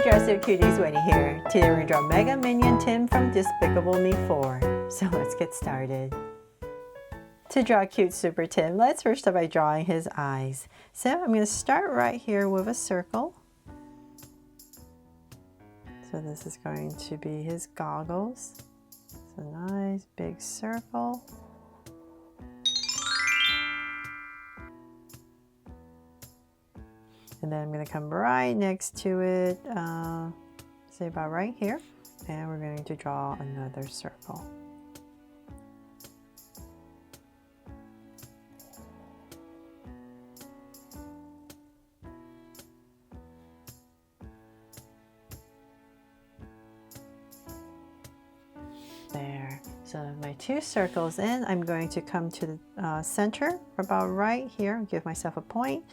Dress Up Cuties, Winnie here. Today we're going to draw Mega Minion Tim from Despicable Me 4. So let's get started. To draw cute Super Tim, let's first start by drawing his eyes. So I'm going to start right here with a circle. So this is going to be his goggles. It's a nice big circle. And then I'm going to come right next to it, say about right here, and we're going to draw another circle. There. So my two circles in, I'm going to come to the center about right here, give myself a point.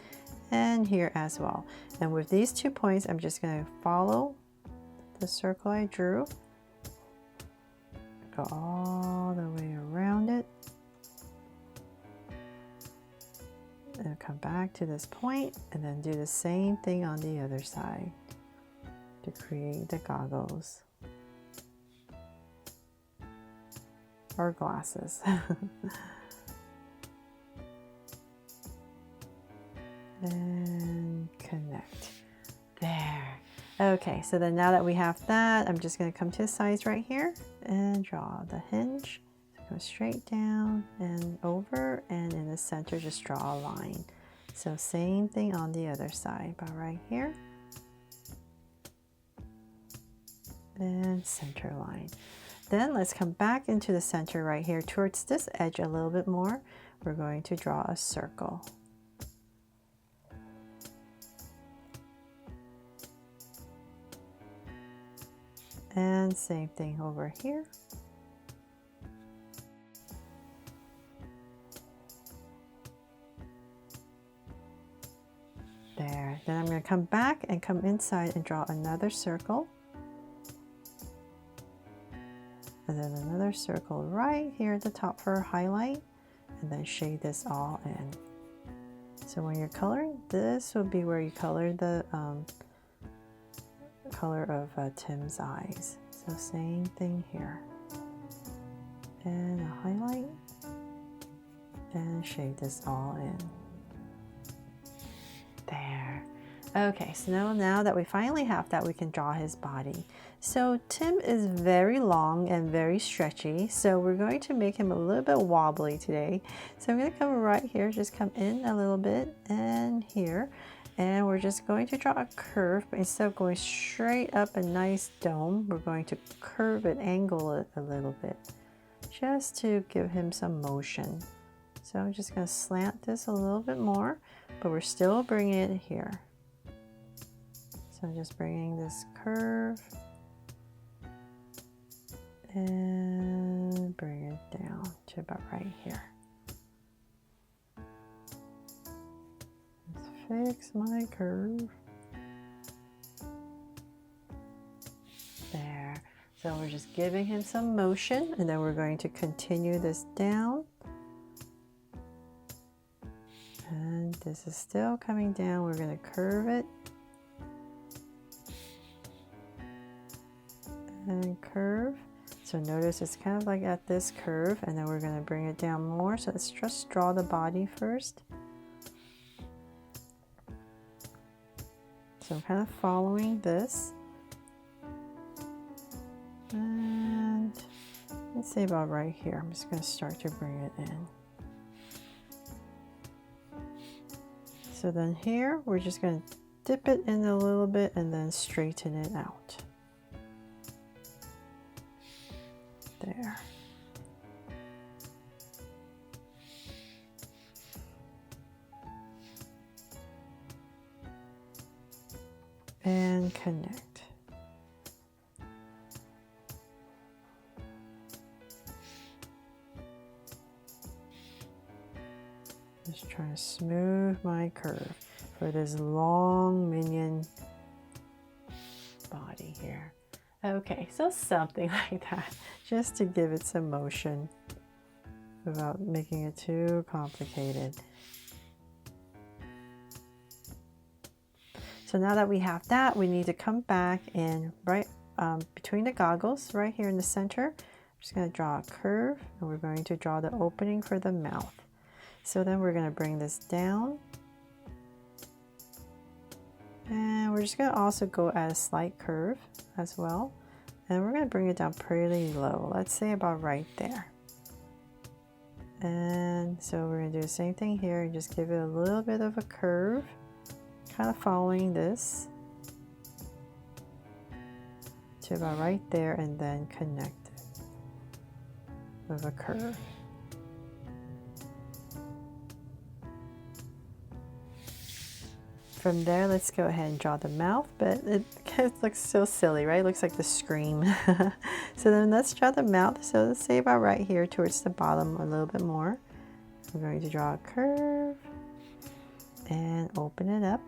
And here as well. And with these 2 points, I'm just going to follow the circle I drew, go all the way around it, and come back to this point, and then do the same thing on the other side to create the goggles or glasses. And connect. There. Okay, so then now that we have that, I'm just going to come to the sides right here and draw the hinge. Go straight down and over, and in the center just draw a line. So same thing on the other side, about right here. And center line. Then let's come back into the center right here towards this edge a little bit more. We're going to draw a circle. And same thing over here. There. Then I'm going to come back and come inside and draw another circle. And then another circle right here at the top for a highlight. And then shade this all in. So when you're coloring, this will be where you color the color of Tim's eyes. So same thing here, and a highlight, and shade this all in. There. Okay, so now that we finally have that, we can draw his body. So Tim is very long and very stretchy, so we're going to make him a little bit wobbly today. So I'm going to come right here, just come in a little bit, and here. And we're just going to draw a curve, but instead of going straight up a nice dome, we're going to curve it, angle it a little bit, just to give him some motion. So I'm just going to slant this a little bit more, but we're still bringing it here. So I'm just bringing this curve and bring it down to about right here. Fix my curve. There. So we're just giving him some motion, and then we're going to continue this down. And this is still coming down. We're going to curve it. And curve. So notice it's kind of like at this curve, and then we're going to bring it down more. So let's just draw the body first. So I'm kind of following this, and let's say about right here. I'm just going to start to bring it in. So then here, we're just going to dip it in a little bit and then straighten it out. There. And connect. Just trying to smooth my curve for this long minion body here. Okay, so something like that, just to give it some motion without making it too complicated. So So now that we have that, we need to come back and right between the goggles, right here in the center, I'm just going to draw a curve, and we're going to draw the opening for the mouth. So then we're going to bring this down, and we're just going to also go at a slight curve as well, and we're going to bring it down pretty low. Let's say about right there. And so we're going to do the same thing here and just give it a little bit of a curve, kind of following this to about right there, and then connect it with a curve. From there, let's go ahead and draw the mouth, but it looks so silly, right? It looks like the scream. So then let's draw the mouth. So let's say about right here towards the bottom a little bit more. We're going to draw a curve and open it up.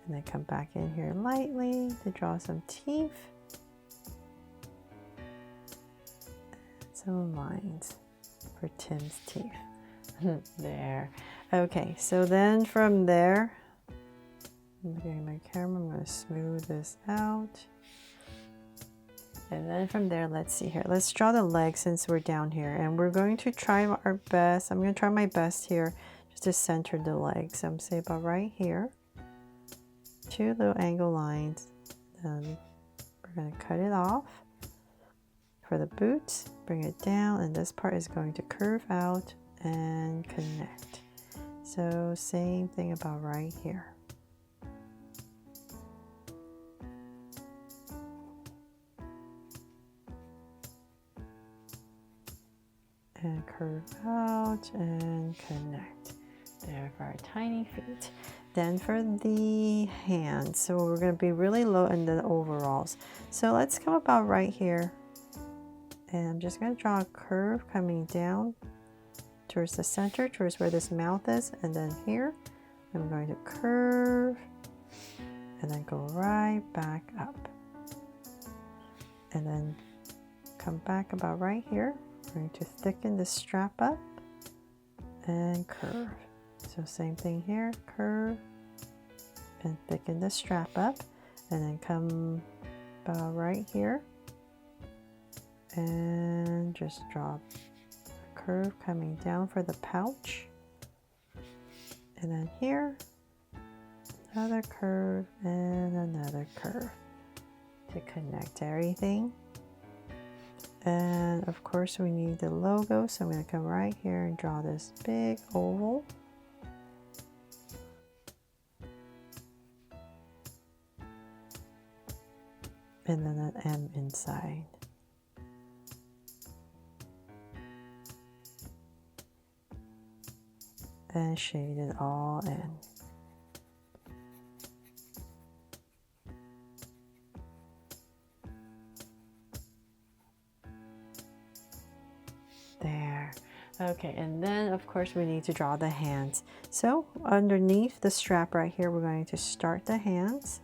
And then come back in here lightly to draw some teeth. And some lines for Tim's teeth. There. Okay, so then from there, I'm looking at my camera, I'm going to smooth this out. And then from there, let's see here. Let's draw the legs since we're down here. And we're going to try our best. I'm going to try my best here just to center the legs. I'm say about right here. 2 little angle lines. Then we're going to cut it off. For the boots, bring it down, and this part is going to curve out and connect. So same thing about right here. And curve out and connect. There for our tiny feet. Then for the hands, so we're going to be really low in the overalls. So let's come about right here. And I'm just going to draw a curve coming down towards the center, towards where this mouth is. And then here, I'm going to curve and then go right back up. And then come back about right here. I'm going to thicken the strap up and curve. So same thing here, curve and thicken the strap up, and then come about right here and just draw a curve coming down for the pouch. And then here, another curve and another curve to connect everything. And of course we need the logo, so I'm going to come right here and draw this big oval. And then an M inside. And shade it all in. There. Okay, and then of course we need to draw the hands. So underneath the strap right here, we're going to start the hands.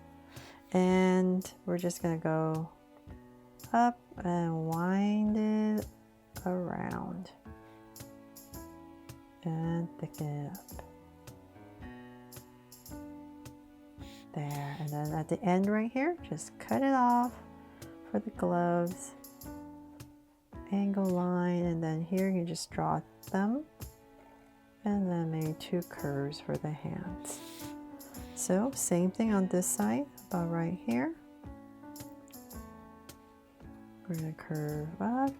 And we're just going to go up and wind it around and thicken it up. There, and then at the end right here, just cut it off for the gloves. Angle line, and then here you just draw a thumb and then maybe 2 curves for the hands. So same thing on this side, about right here. We're going to curve up.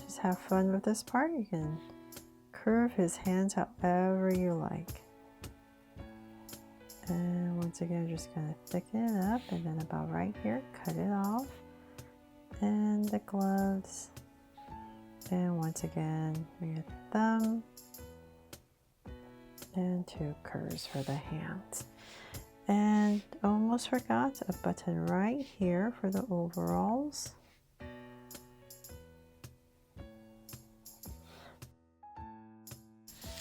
Just have fun with this part. You can curve his hands however you like. And once again, just going to thicken it up, and then about right here, cut it off. And the gloves. And once again, we get thumb. And 2 curves for the hands. And almost forgot a button right here for the overalls.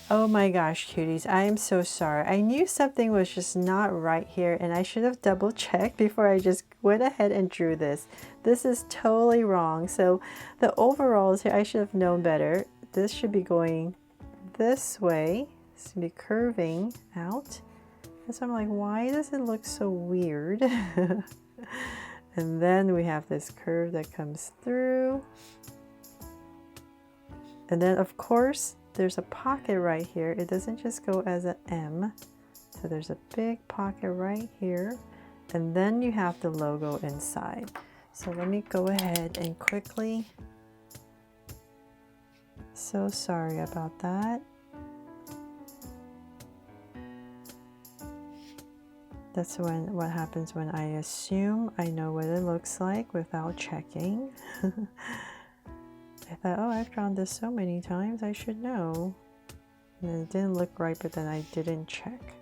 Oh my gosh, cuties, I am so sorry. I knew something was just not right here, and I should have double checked before I just went ahead and drew this. This is totally wrong. So the overalls here, I should have known better. This should be going this way. It's gonna be curving out. And so I'm like, why does it look so weird? And then we have this curve that comes through. And then of course, there's a pocket right here. It doesn't just go as an M. So there's a big pocket right here. And then you have the logo inside. So let me go ahead and quickly. So sorry about that. That's what happens when I assume I know what it looks like without checking. I thought, oh, I've drawn this so many times, I should know. And it didn't look right, but then I didn't check.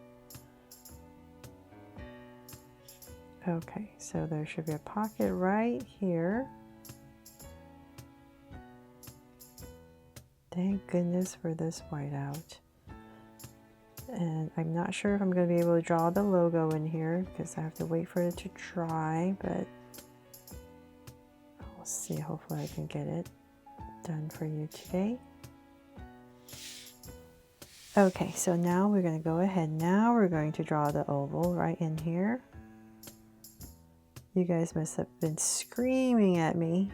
Okay, so there should be a pocket right here. Thank goodness for this whiteout. And I'm not sure if I'm going to be able to draw the logo in here because I have to wait for it to dry, but we'll see. Hopefully I can get it done for you today. Okay, so now we're going to go ahead. Now we're going to draw the oval right in here. You guys must have been screaming at me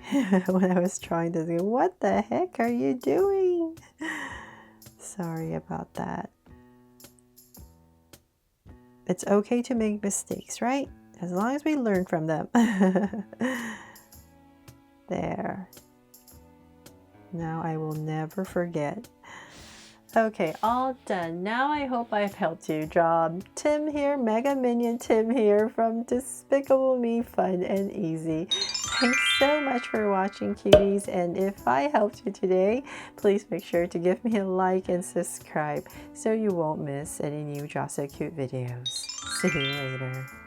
when I was trying to do, what the heck are you doing? Sorry about that. It's okay to make mistakes, right? As long as we learn from them. There. Now I will never forget. Okay, all done. Now I hope I've helped you draw Tim here, Mega Minion Tim here from Despicable Me, Fun and Easy. Thanks so much for watching, cuties, and if I helped you today, please make sure to give me a like and subscribe so you won't miss any new Draw So Cute videos. See you later.